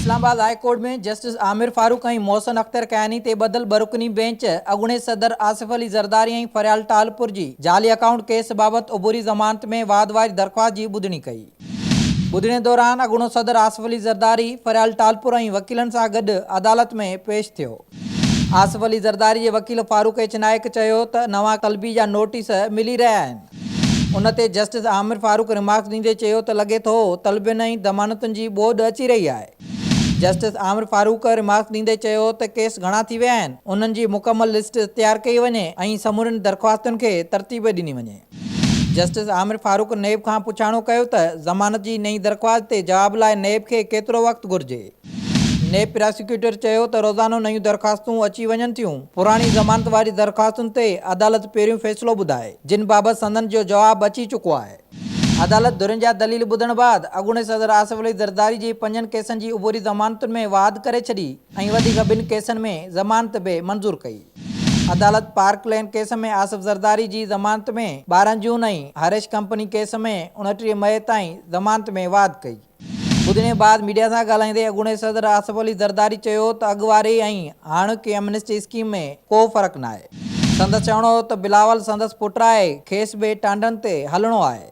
Islamabad high court में justice Aamir Farooq ऐं मोहसिन अख्तर कयानी ते ॿधल बरुकनी बेंच अॻूणे सदर आसिफ अली ज़रदारी ऐं फरियाल टालपुर जी जाली अकाउंट केस बाबति उबूरी ज़मानत में वाद वारी दरख़्वास्त जी ॿुधणी कई। ॿुधणे दौरान अॻूणो सदर आसिफ अली ज़रदारी फरियाल टालपुर ऐं वकीलनि सां गॾु अदालत में पेश थियो। आसिफ अली ज़रदारी जे वकील फारूक एच नाइक चयो त नवां तलबी जा नोटिस मिली रहिया आहिनि। उन ते जस्टिस आमिर फारूक रिमार्क्स ॾींदे चयो त लॻे थो तलबियुनि ऐं ज़मानतुनि जी ॿोॾ अची रही आहे। जस्टिस आमिर फारूक रिमार्क्स ॾींदे चयो त केस घणा थी विया आहिनि, उन्हनि जी मुकमल लिस्ट तयारु कई वञे ऐं समूरनि दरख़्वास्तुनि खे तरतीब ॾिनी वञे। जस्टिस आमिर फारूक नेब खां पुछाणो कयो त ज़मानत जी नई दरख़्वास्त ते जवाब लाइ नेब खे केतिरो वक़्तु घुरिजे। नेब प्रोसिक्यूटर चयो त रोज़ानो नयूं दरख़्वास्तूं अची वञनि थियूं। पुराणी ज़मानत वारी दरख़्वास्तुनि ते अदालत पहिरियों फ़ैसिलो ॿुधाए, जिन बाबति संदन जो जवाबु अची चुको आहे। अदालत धुरियुनि जा दलील ॿुधण बाद अॻूणे सदर आसिफ अली ज़रदारी जी 5 केसनि जी उबूरी ज़मानतुनि में वाद करे छॾी ऐं वधीक 2 केसनि में ज़मानत बि मंज़ूर कई। अदालत पार्क लेन केस में आसिफ ज़रदारी जी ज़मानत में 12 जून ऐं हरेश कंपनी केस में 29 मई ताईं ज़मानत में वाद कई। ॿुधणे बाद मीडिया सां ॻाल्हाईंदे अॻूणे सदर आसिफ अली ज़रदारी चयो त अॻुवारी ऐं हाणोकी एमनेस्टी स्कीम में को फ़र्क़ु न आहे। संदसि चवणो हो त बिलावल संदसि पुटु आहे, खेसि बि टांडनि ते हलणो आहे।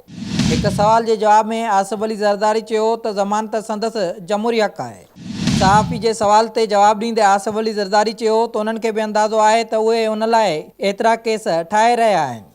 हिकु सवाल जे जवाब में आसिफ अली ज़रदारी चयो त ज़मानत संदसि जमहूरी हक़ आहे। सहाफ़ी जे सवाल ते जवाबु ॾींदे आसिफ अली ज़रदारी चयो त उन्हनि खे बि अंदाज़ो आहे त उहे उन लाइ एतिरा केस ठाहे रहिया आहिनि।